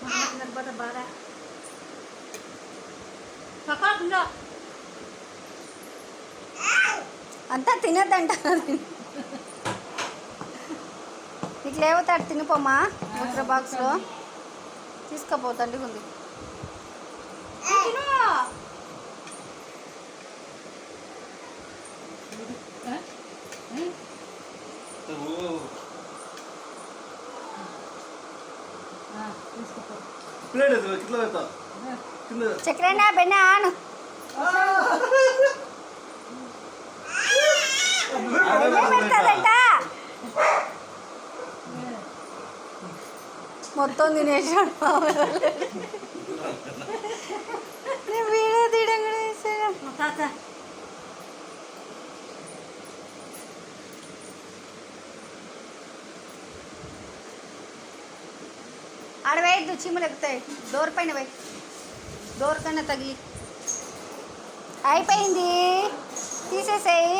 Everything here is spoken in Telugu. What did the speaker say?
బాగా అంతా తినద్దంట. నీకు లేవుతాడు తినిపోమ్మా. ఉత్తర బాక్స్లో తీసుకుపోతండి ఉంది. చక్రేనా బెన్న ఆను పెడతాదంట. మొత్తం తినేసాడు. నేను వీడియో తీయడం కూడా వేసాను. ఆడ వేయద్దు, చీమలు ఎక్కుతాయి. డోర్ పైన వేయి, డోర్ కన్నా తగిలి. అయిపోయింది, తీసేసేయి.